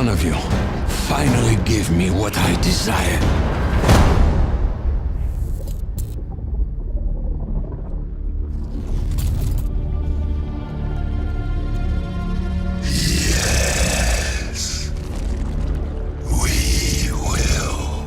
one of you finally give me what I desire. Yes, we will.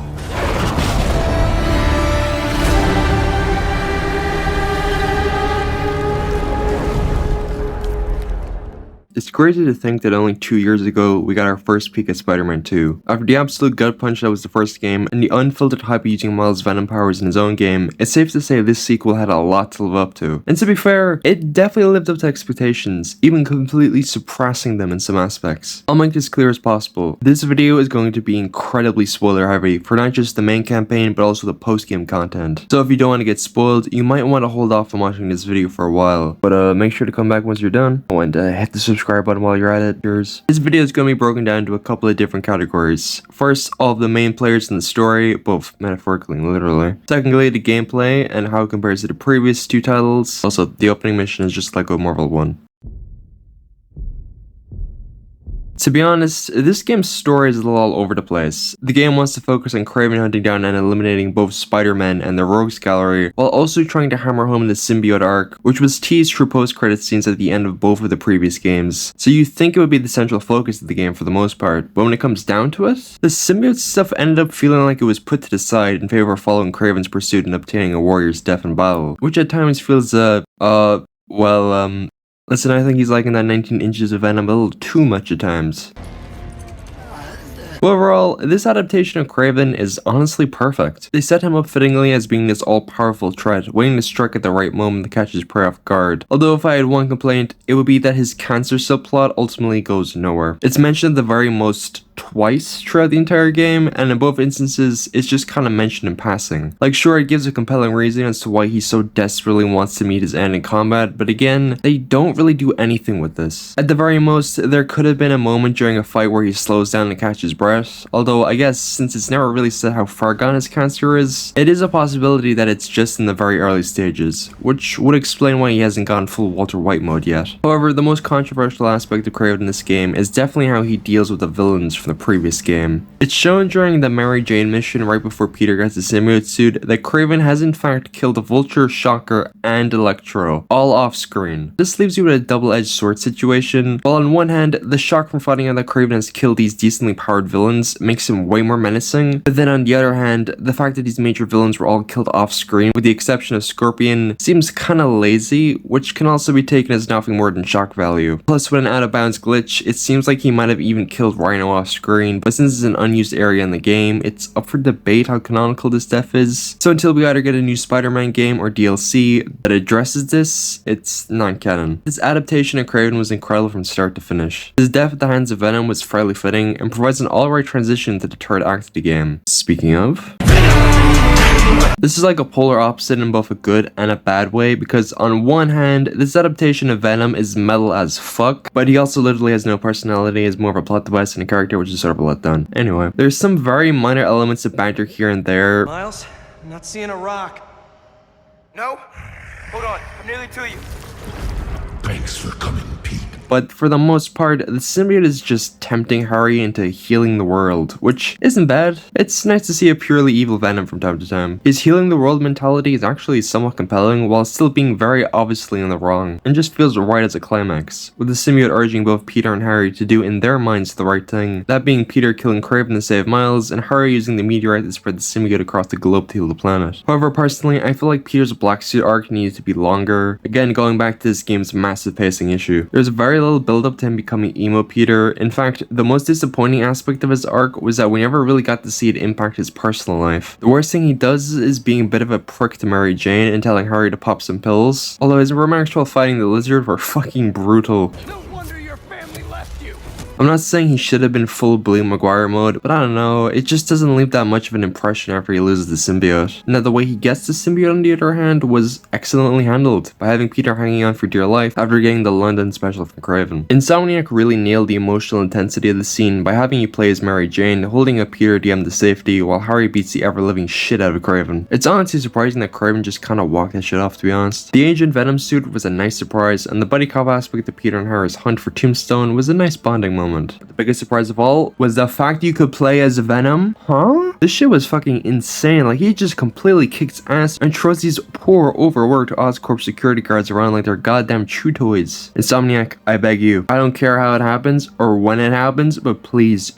It's crazy to think that only 2 years ago, we got our first peek at Spider-Man 2. After the absolute gut punch that was the first game, and the unfiltered hype of using Miles' Venom powers in his own game, it's safe to say this sequel had a lot to live up to. And to be fair, it definitely lived up to expectations, even completely suppressing them in some aspects. I'll make this clear as possible. This video is going to be incredibly spoiler heavy for not just the main campaign, but also the post-game content. So if you don't want to get spoiled, you might want to hold off on watching this video for a while. But make sure to come back once you're done. And hit the subscribe button while you're at it. This video is going to be broken down into a couple of different categories. First, all of the main players in the story, both metaphorically and literally. Secondly, the gameplay and how it compares to the previous two titles. Also, the opening mission is just like a Marvel one. To be honest, this game's story is a little all over the place. The game wants to focus on Kraven hunting down and eliminating both Spider-Man and the Rogues Gallery, while also trying to hammer home the symbiote arc, which was teased through post-credit scenes at the end of both of the previous games. So you think it would be the central focus of the game for the most part, but when it comes down to it, the symbiote stuff ended up feeling like it was put to the side in favor of following Kraven's pursuit and obtaining a warrior's death in battle, which at times feels, listen, I think he's liking that 19 inches of Venom a little too much at times. Overall, this adaptation of Kraven is honestly perfect. They set him up fittingly as being this all-powerful threat, waiting to strike at the right moment to catch his prey off guard. Although if I had one complaint, it would be that his cancer subplot ultimately goes nowhere. It's mentioned the very most twice throughout the entire game, and in both instances, it's just kind of mentioned in passing. Like sure, it gives a compelling reason as to why he so desperately wants to meet his end in combat, but again, they don't really do anything with this. At the very most, there could have been a moment during a fight where he slows down to catch his breath, although I guess since it's never really said how far gone his cancer is, it is a possibility that it's just in the very early stages, which would explain why he hasn't gone full Walter White mode yet. However, the most controversial aspect of Kraven in this game is definitely how he deals with the villains from the previous game. It's shown during the Mary Jane mission right before Peter gets the symbiote suit that Kraven has in fact killed the Vulture, Shocker, and Electro, all off screen. This leaves you with a double-edged sword situation. While on one hand, the shock from finding out that Kraven has killed these decently powered villains makes him way more menacing, but then on the other hand, the fact that these major villains were all killed off screen with the exception of Scorpion seems kinda lazy, which can also be taken as nothing more than shock value. Plus with an out of bounds glitch, it seems like he might have even killed Rhino off screen, but since it's an unused area in the game, it's up for debate how canonical this death is. So until we either get a new Spider-Man game or DLC that addresses this, it's non-canon. This adaptation of Kraven was incredible from start to finish. His death at the hands of Venom was fairly fitting and provides an alright transition to the third act of the game. Speaking of, this is like a polar opposite in both a good and a bad way, because on one hand, this adaptation of Venom is metal as fuck, but he also literally has no personality, is more of a plot device than a character, which is sort of a letdown. Anyway, there's some very minor elements of banter here and there. Miles, I'm not seeing a rock. No? Hold on, I'm nearly to you. Thanks for coming, Pete. But for the most part, the symbiote is just tempting Harry into healing the world, which isn't bad. It's nice to see a purely evil Venom from time to time. His healing the world mentality is actually somewhat compelling while still being very obviously in the wrong, and just feels right as a climax, with the symbiote urging both Peter and Harry to do in their minds the right thing, that being Peter killing Kraven to save Miles, and Harry using the meteorite to spread the symbiote across the globe to heal the planet. However, personally, I feel like Peter's black suit arc needed to be longer, again going back to this game's massive pacing issue. There's very little build up to him becoming emo Peter. In fact, the most disappointing aspect of his arc was that we never really got to see it impact his personal life. The worst thing he does is being a bit of a prick to Mary Jane and telling Harry to pop some pills, although his remarks while fighting the lizard were fucking brutal. No wonder your family left you. I'm not saying he should have been full Billy Maguire mode, but I don't know, it just doesn't leave that much of an impression after he loses the symbiote. Now the way he gets the symbiote on the other hand was excellently handled, by having Peter hanging on for dear life after getting the London special from Kraven. Insomniac really nailed the emotional intensity of the scene by having you play as Mary Jane, holding up Peter DM to safety while Harry beats the ever-living shit out of Kraven. It's honestly surprising that Kraven just kinda walked that shit off, to be honest. The Agent Venom suit was a nice surprise, and the buddy cop aspect of Peter and Harry's hunt for Tombstone was a nice bonding moment. moment. The biggest surprise of all was the fact you could play as Venom. Huh? This shit was fucking insane. Like, he just completely kicks ass and throws these poor, overworked Oscorp security guards around like they're goddamn chew toys. Insomniac, I beg you. I don't care how it happens or when it happens, but please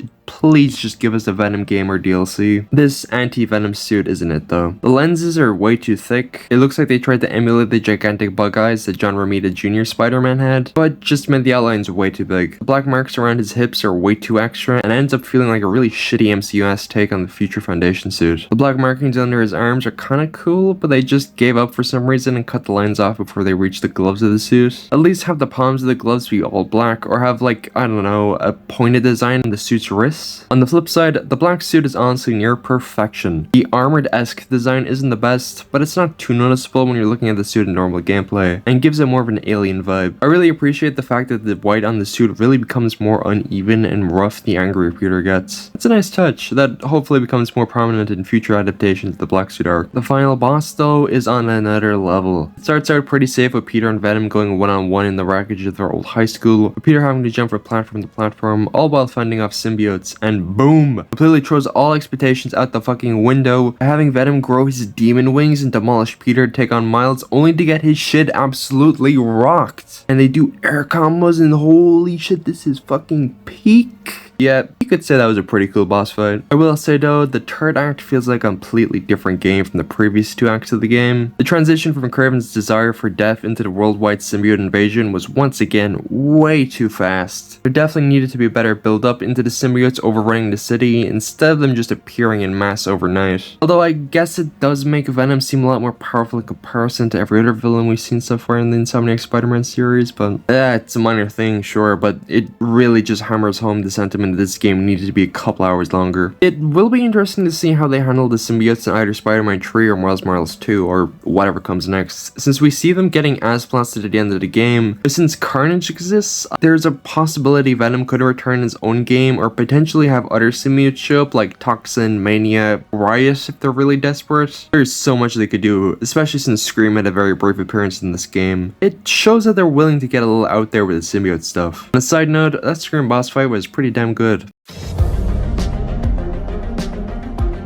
just give us a Venom game or DLC. This anti-Venom suit isn't it though. The lenses are way too thick. It looks like they tried to emulate the gigantic bug eyes that John Romita Jr. Spider-Man had, but just made the outlines way too big. The black marks around his hips are way too extra and ends up feeling like a really shitty MCU-esque take on the Future Foundation suit. The black markings under his arms are kinda cool, but they just gave up for some reason and cut the lines off before they reached the gloves of the suit. At least have the palms of the gloves be all black, or have like, I don't know, a pointed design on the suit's wrists. On the flip side, the black suit is honestly near perfection. The armored-esque design isn't the best, but it's not too noticeable when you're looking at the suit in normal gameplay, and gives it more of an alien vibe. I really appreciate the fact that the white on the suit really becomes more uneven and rough the angrier Peter gets. It's a nice touch that hopefully becomes more prominent in future adaptations of the black suit arc. The final boss though is on another level. It starts out pretty safe with Peter and Venom going one-on-one in the wreckage of their old high school, with Peter having to jump from platform to platform, all while fending off symbiotes, and boom! Completely throws all expectations out the fucking window, having Venom grow his demon wings and demolish Peter to take on Miles, only to get his shit absolutely rocked. And they do air combos and holy shit, this is fucking peak. Yeah, you could say that was a pretty cool boss fight. I will say though, the third act feels like a completely different game from the previous two acts of the game. The transition from Kraven's desire for death into the worldwide symbiote invasion was once again way too fast. There definitely needed to be a better build up into the symbiotes overrunning the city instead of them just appearing in mass overnight. Although I guess it does make Venom seem a lot more powerful in comparison to every other villain we've seen so far in the Insomniac Spider-Man series, but it's a minor thing, sure, but it really just hammers home the sentiment this game needed to be a couple hours longer. It will be interesting to see how they handle the symbiotes in either Spider-Man 3 or Miles Morales 2 or whatever comes next, since we see them getting ass blasted at the end of the game. But since Carnage exists, there's a possibility Venom could return his own game or potentially have other symbiotes show up like Toxin, Mania, Riot if they're really desperate. There's so much they could do, especially since Scream had a very brief appearance in this game. It shows that they're willing to get a little out there with the symbiote stuff. On a side note, that Scream boss fight was pretty damn good.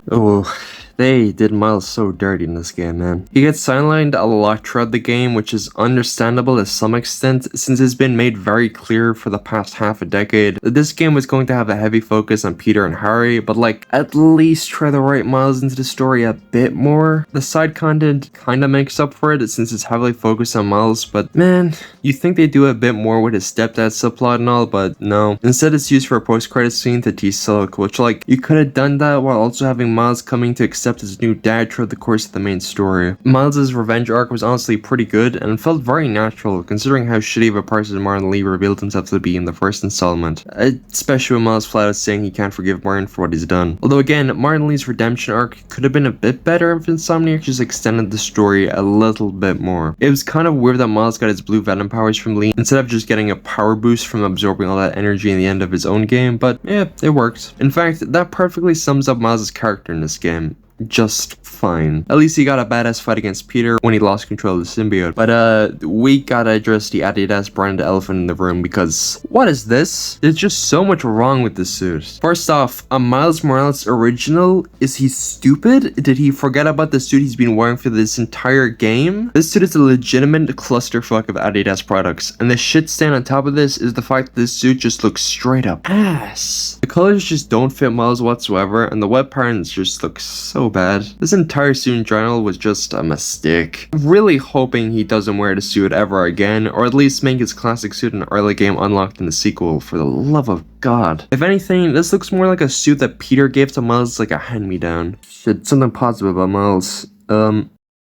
Oh, they did Miles so dirty in this game, man. He gets sidelined a lot throughout the game, which is understandable to some extent, since it's been made very clear for the past half a decade that this game was going to have a heavy focus on Peter and Harry, but like, at least try to write Miles into the story a bit more. The side content kinda makes up for it, since it's heavily focused on Miles, but man, you think they do a bit more with his stepdad subplot and all, but no. Instead, it's used for a post-credit scene to tease Silk, which like, you could have done that while also having Miles coming to accept his new dad throughout the course of the main story. Miles' revenge arc was honestly pretty good and felt very natural considering how shitty of a person Martin Lee revealed himself to be in the first installment, especially when Miles flat out saying he can't forgive Martin for what he's done. Although again, Martin Lee's redemption arc could have been a bit better if Insomniac just extended the story a little bit more. It was kind of weird that Miles got his blue Venom powers from Lee instead of just getting a power boost from absorbing all that energy in the end of his own game, but yeah, it worked. In fact, that perfectly sums up Miles' character in this game. Just fine. At least he got a badass fight against Peter when he lost control of the symbiote. But we gotta address the Adidas brand elephant in the room, because what is this? There's just so much wrong with this suit. First off, a Miles Morales original? Is he stupid? Did he forget about the suit he's been wearing for this entire game? This suit is a legitimate clusterfuck of Adidas products, and the shit stain on top of this is the fact that this suit just looks straight up ass. The colors just don't fit Miles whatsoever, and the web patterns just look so bad. This entire suit in general was just a mistake. I'm really hoping he doesn't wear the suit ever again, or at least make his classic suit an early game unlocked in the sequel, for the love of God. If anything, this looks more like a suit that Peter gave to Miles like a hand-me-down. Shit, something positive about Miles.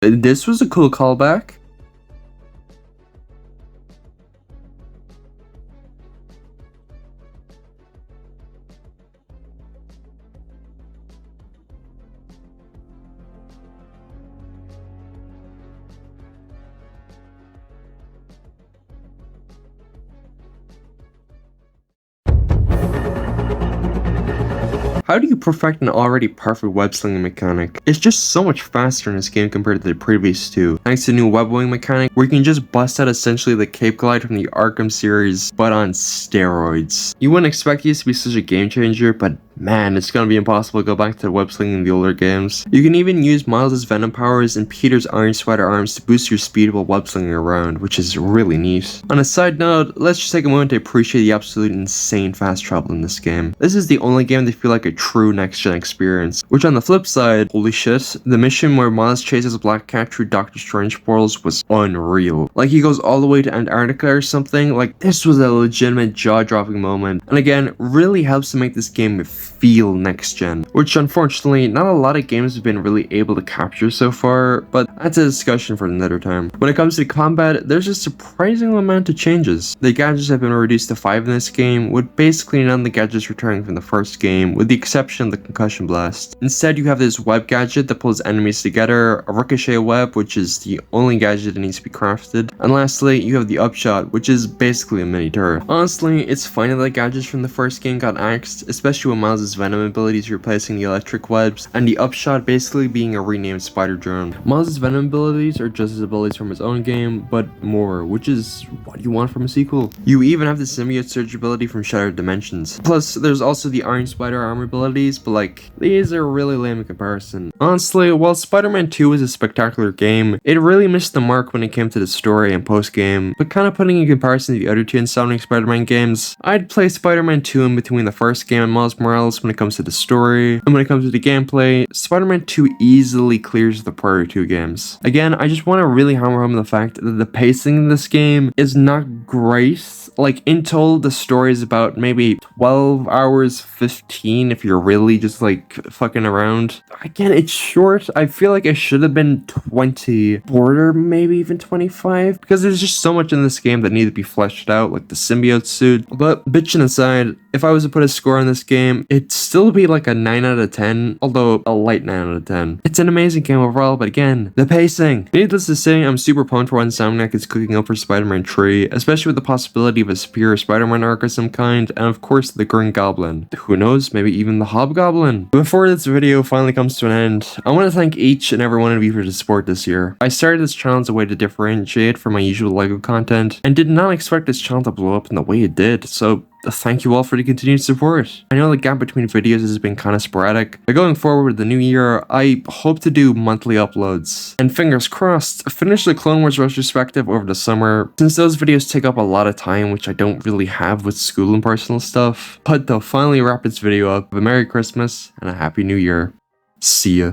This was a cool callback. How do you perfect an already perfect web slinging mechanic? It's just so much faster in this game compared to the previous two, thanks to the new web wing mechanic where you can just bust out essentially the cape glide from the Arkham series, but on steroids. You wouldn't expect these to be such a game changer, but man, it's gonna be impossible to go back to web slinging in the older games. You can even use Miles' Venom powers and Peter's Iron Spider arms to boost your speed while web slinging around, which is really neat. On a side note, let's just take a moment to appreciate the absolute insane fast travel in this game. This is the only game that feel like a true next-gen experience, which on the flip side, holy shit, the mission where Miles chases Black Cat through Doctor Strange portals was unreal. Like he goes all the way to Antarctica or something, like this was a legitimate jaw-dropping moment, and again, really helps to make this game feel next-gen, which unfortunately not a lot of games have been really able to capture so far, but that's a discussion for another time. When it comes to combat, there's a surprising amount of changes. The gadgets have been reduced to 5 in this game, with basically none of the gadgets returning from the first game, with the exception of the concussion blast. Instead, you have this web gadget that pulls enemies together, a ricochet web, which is the only gadget that needs to be crafted, and lastly, you have the upshot, which is basically a mini turret. Honestly, it's fine that the gadgets from the first game got axed, especially when Miles' Venom abilities replacing the electric webs, and the upshot basically being a renamed spider drone. Miles' Venom abilities are just his abilities from his own game, but more, which is what you want from a sequel. You even have the symbiote surge ability from Shattered Dimensions. Plus, there's also the Iron Spider armor abilities, but like, these are really lame in comparison. Honestly, while Spider-Man 2 was a spectacular game, it really missed the mark when it came to the story and post-game, but kind of putting in comparison to the other two Insomniac Spider-Man games, I'd place Spider-Man 2 in between the first game and Miles Morales when it comes to the story, and when it comes to the gameplay, Spider-Man 2 easily clears the prior two games. Again, I just want to really hammer home the fact that the pacing in this game is not great. Like, in total, the story is about maybe 12 hours, 15 if you're really just like fucking around. Again, it's short. I feel like it should have been 20, or maybe even 25, because there's just so much in this game that needed to be fleshed out, like the symbiote suit. But bitching aside, if I was to put a score on this game, it'd still be like a 9 out of 10, although a light 9 out of 10. It's an amazing game overall, but again, the pacing. Needless to say, I'm super pumped for what Insomniac is cooking up for Spider-Man 3, especially with the possibility of a superior Spider-Man arc of some kind, and of course the Green Goblin. Who knows, maybe even the Hobgoblin. Before this video finally comes to an end, I want to thank each and every one of you for the support this year. I started this channel as a way to differentiate from my usual LEGO content, and did not expect this channel to blow up in the way it did, so thank you all for the continued support. I know the gap between videos has been kind of sporadic, but going forward with the new year, I hope to do monthly uploads. And fingers crossed, finish the Clone Wars retrospective over the summer, since those videos take up a lot of time, which I don't really have with school and personal stuff. But they'll finally wrap this video up. A Merry Christmas and a Happy New Year. See ya.